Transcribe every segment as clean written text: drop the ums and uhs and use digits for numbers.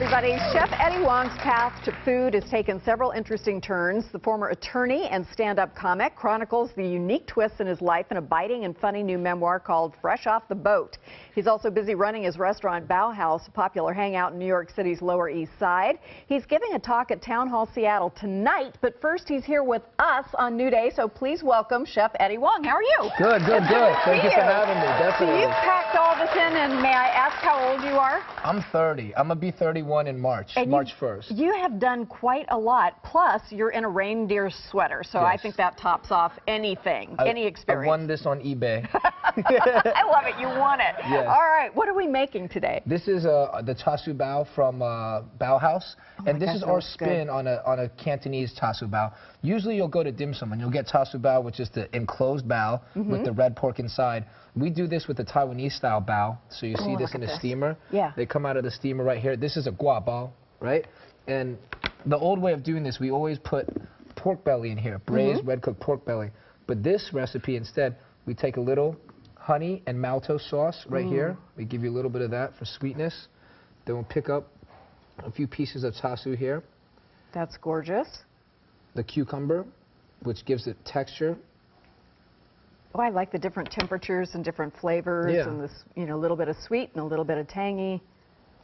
everybody. Chef Eddie Huang's path to food has taken several interesting turns. The former attorney and stand-up comic chronicles the unique twists in his life in a biting and funny new memoir called Fresh Off the Boat. He's also busy running his restaurant Baohaus, a popular hangout in New York City's Lower East Side. He's giving a talk at Town Hall Seattle tonight, but first he's here with us on New Day, so please welcome Chef Eddie Huang. How are you? Good. Thank you for having me, definitely. So you've packed all this in, and may I ask how old you are? I'm 30. I'm going to be 31 in March, March 1st. You have done quite a lot, plus you're in a reindeer sweater, so Yes. I think that tops off anything, any experience. I won this on eBay. I love it. You won it. Yes. All right, what are we making today? This is the Char Siu Bao from Baohaus, and this is our spin on a Cantonese Char Siu Bao. Usually you'll go to dim sum and you'll get Char Siu Bao, which is the enclosed bao with the red pork inside. We do this with the Taiwanese style bao, so you see this in a steamer. Yeah. They come out of the steamer right here. This is a gua bao, right? And the old way of doing this, we always put pork belly in here, braised red cooked pork belly. But this recipe instead, we take a little honey and malto sauce right here. We give you a little bit of that for sweetness. Then we'll pick up a few pieces of char siu here. That's gorgeous. The cucumber, which gives it texture. Oh, I like the different temperatures and different flavors, and this, you know, a little bit of sweet and a little bit of tangy.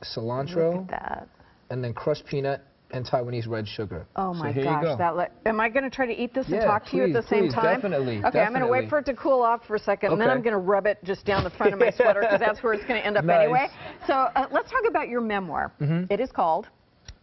Cilantro. Look at that. And then crushed peanut and Taiwanese red sugar. Oh my so gosh, am I going to try to eat this and talk to you at the same time? Definitely. Okay, I'm going to wait for it to cool off for a second, and then I'm going to rub it just down the front of my sweater, because that's where it's going to end up anyway. So let's talk about your memoir. It is called?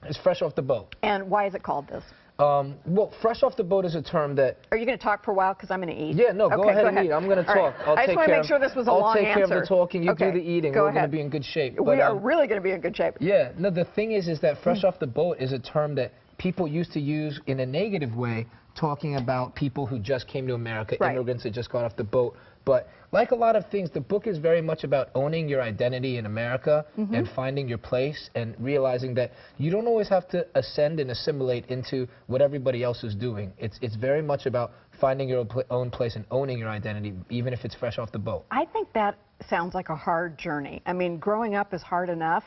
It's Fresh Off the Boat. And why is it called this? Well, fresh off the boat is a term that... Are you going to talk for a while, because I'm going to eat? Yeah, no, go ahead and eat. I'm going to talk. Right. I just want to make sure this was a long answer. I'll take care of the talking, you do the eating. Go We're ahead. going to be in good shape. We are really going to be in good shape. Yeah, no, the thing is that fresh off the boat is a term that people used to use in a negative way, talking about people who just came to America, immigrants that just got off the boat. But like a lot of things, the book is very much about owning your identity in America and finding your place and realizing that you don't always have to ascend and assimilate into what everybody else is doing. It's very much about finding your own place and owning your identity, even if it's fresh off the boat. I think that sounds like a hard journey. I mean, growing up is hard enough,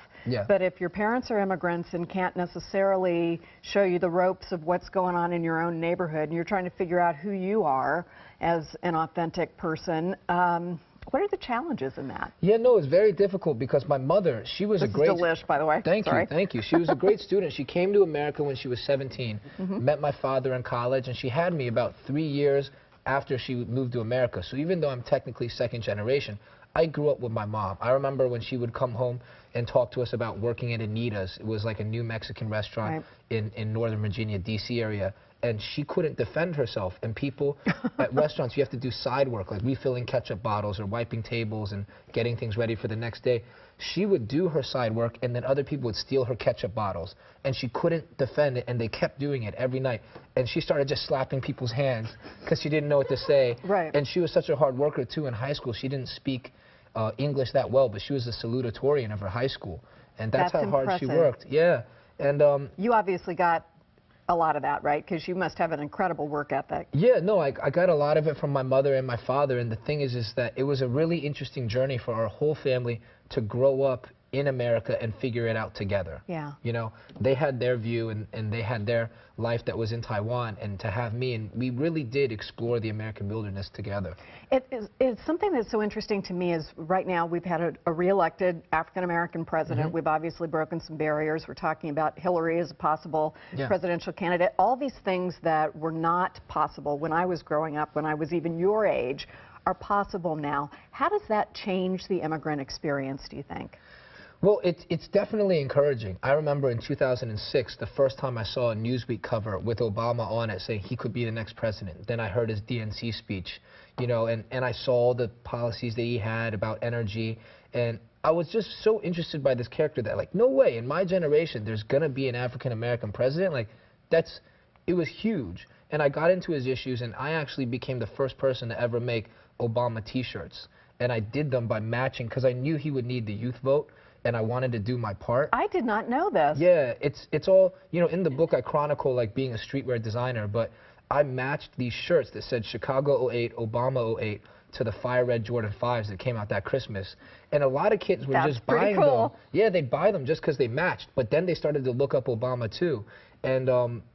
but if your parents are immigrants and can't necessarily show you the ropes of what's going on in your own neighborhood, and you're trying to figure out who you are as an authentic person, what are the challenges in that? Yeah, no, it's very difficult because my mother, she was a great... This is delish, by the way. Thank you. She was a great student. She came to America when she was 17, met my father in college, and she had me about 3 years after she moved to America. So even though I'm technically second generation, I grew up with my mom. I remember when she would come home and talk to us about working at Anita's. It was like a new Mexican restaurant in Northern Virginia, D.C. area. And she couldn't defend herself. And people at restaurants, you have to do side work, like refilling ketchup bottles or wiping tables and getting things ready for the next day. She would do her side work, and then other people would steal her ketchup bottles. And she couldn't defend it, and they kept doing it every night. And she started just slapping people's hands because she didn't know what to say. And she was such a hard worker, too, in high school. She didn't speak English that well, but she was a salutatorian of her high school. And that's how hard she worked. Yeah. And you obviously got a lot of that, right? Because you must have an incredible work ethic. Yeah, no, I got a lot of it from my mother and my father, and the thing is that it was a really interesting journey for our whole family to grow up in America and figure it out together. Yeah. You know, they had their view and they had their life that was in Taiwan, and to have me, and we really did explore the American wilderness together. It's something that's so interesting to me is right now we've had a re-elected African-American president. We've obviously broken some barriers. We're talking about Hillary as a possible presidential candidate. All these things that were not possible when I was growing up, when I was even your age, are possible now. How does that change the immigrant experience, do you think? Well, it's definitely encouraging. I remember in 2006, the first time I saw a Newsweek cover with Obama on it saying he could be the next president. Then I heard his DNC speech, you know, and I saw the policies that he had about energy. And I was just so interested by this character that, like, no way, in my generation, there's going to be an African-American president. Like, it was huge. And I got into his issues, and I actually became the first person to ever make Obama T-shirts. And I did them by matching, because I knew he would need the youth vote, and I wanted to do my part. I did not know this. Yeah, it's all, you know, in the book I chronicle like being a streetwear designer, but I matched these shirts that said Chicago '08, Obama '08 to the fire red Jordan 5s that came out that Christmas. And a lot of kids were That's just pretty buying cool. them. Yeah, they'd buy them just because they matched. But then they started to look up Obama too. And,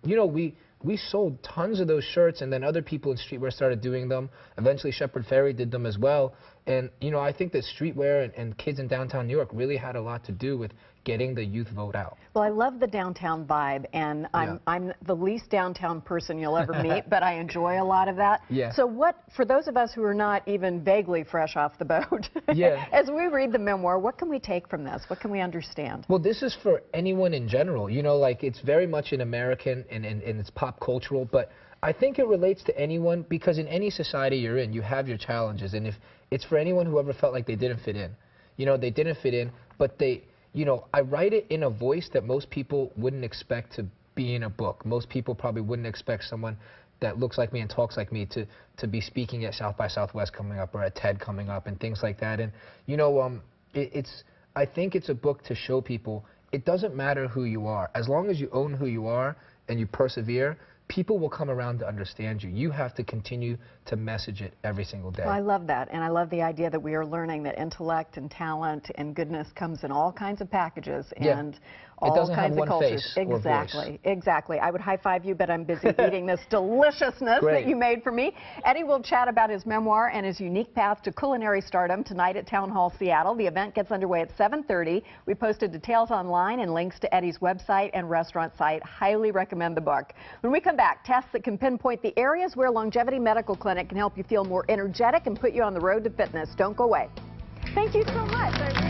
you know, we sold tons of those shirts, and then other people in streetwear started doing them. Eventually, Shepard Fairey did them as well. And, you know, I think that streetwear and kids in downtown New York really had a lot to do with getting the youth vote out. Well, I love the downtown vibe, and I'm the least downtown person you'll ever meet, but I enjoy a lot of that. Yeah. So what, for those of us who are not even vaguely fresh off the boat, Yeah. as we read the memoir, what can we take from this? What can we understand? Well, this is for anyone in general. You know, like, it's very much an American and it's pop cultural, but I think it relates to anyone, because in any society you're in, you have your challenges, and if it's for anyone who ever felt like they didn't fit in. You know, they didn't fit in, but they, you know, I write it in a voice that most people wouldn't expect to be in a book. Most people probably wouldn't expect someone that looks like me and talks like me to be speaking at South by Southwest coming up, or at TED coming up, and things like that. And, you know, I think it's a book to show people it doesn't matter who you are. As long as you own who you are and you persevere, people will come around to understand you. You have to continue to message it every single day. Well, I love that, and I love the idea that we are learning that intellect and talent and goodness comes in all kinds of packages and all kinds of cultures. Exactly, exactly. I would high five you, but I'm busy eating this deliciousness that you made for me. Eddie will chat about his memoir and his unique path to culinary stardom tonight at Town Hall Seattle. The event gets underway at 7:30. We posted details online and links to Eddie's website and restaurant site. Highly recommend the book. When we come back, tests that can pinpoint the areas where Longevity Medical Clinic can help you feel more energetic and put you on the road to fitness. Don't go away. Thank you so much.